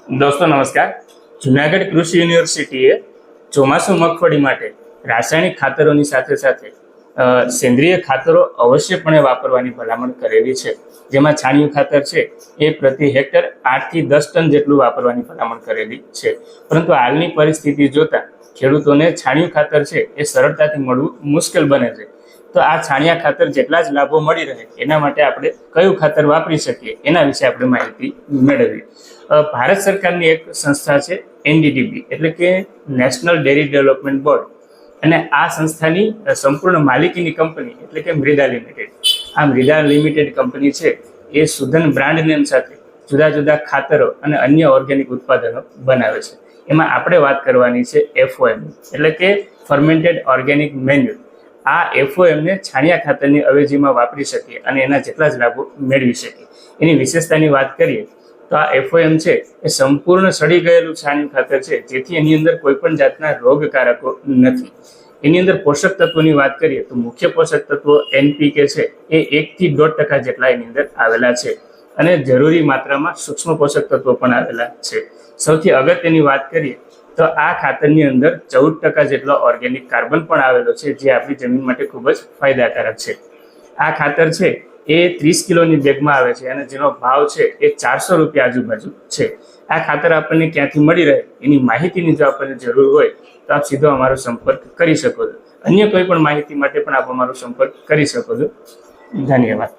દોસ્તો નમસ્કાર. જુનાગઢ કૃષિ યુનિવર્સિટીએ ચોમાસુ મગફળી માટે રાસાયણિક ખાતરોની સાથે સાથે સેન્દ્રિય ખાતરો અવશ્યપણે વાપરવાની ભલામણ કરેલી છે. જેમાં છાણિયું ખાતર છે એ પ્રતિ હેક્ટર 8 થી 10 ટન જેટલું વાપરવાની ભલામણ કરેલી છે. પરંતુ હાલની પરિસ્થિતિ જોતા ખેડૂતોને છાણિયું ખાતર છે એ સરળતાથી મળવું મુશ્કેલ બને છે. તો આ છાણિયા ખાતર જેટલા જ લાભો મળી રહે એના માટે આપણે કયું ખાતર વાપરી શકીએ એના વિશે આપણે માહિતી મેળવી. ભારત સરકારની એક સંસ્થા છે NDDB એટલે કે નેશનલ ડેરી ડેવલપમેન્ટ બોર્ડ, અને આ સંસ્થાની સંપૂર્ણ માલિકીની કંપની એટલે કે મૃદા લિમિટેડ. આ મૃદા લિમિટેડ કંપની છે એ સુધન બ્રાન્ડ નેમ સાથે જુદા જુદા ખાતરો અને અન્ય ઓર્ગેનિક ઉત્પાદનો બનાવે છે. એમાં આપણે વાત કરવાની છે FOM એટલે કે ફર્મેન્ટેડ ઓર્ગેનિક મેન્યુર. આ FOM ને છાણિયા ખાતરની અવેજીમાં વાપરી શકીએ અને એના જેટલા જ લાભો મેળવી શકીએ. એની વિશેષતાની વાત કરીએ તો આ FOM છે એ સંપૂર્ણ સડી ગયેલું છાણિયું ખાતર છે, જેથી એની અંદર કોઈ પણ જાતના રોગકારકો નથી. એની અંદર પોષક તત્વોની વાત કરીએ તો મુખ્ય પોષક તત્વો NPK છે એ 1 થી 1.5% જેટલા એની અંદર આવેલા છે, અને જરૂરી માત્રામાં સૂક્ષ્મ પોષક તત્વો પણ આવેલા છે. સૌથી અગત્યની વાત કરીએ તો આ ખાતરની અંદર 14% જેટલો ઓર્ગેનિક કાર્બન પણ આવેલો છે, જે આપણી જમીન માટે ખૂબ જ ફાયદાકારક છે. આ ખાતર છે એ 30 કિલોની બેગમાં આવે છે અને જેનો ભાવ છે એ 400 રૂપિયા આજુબાજુ છે. આ ખાતર આપણને ક્યાંથી મળી રહે એની માહિતીની જો આપણને જરૂર હોય તો આપ સીધો અમારો સંપર્ક કરી શકો છો. અન્ય કોઈ પણ માહિતી માટે પણ આપ અમારો સંપર્ક કરી શકો છો. ધન્યવાદ.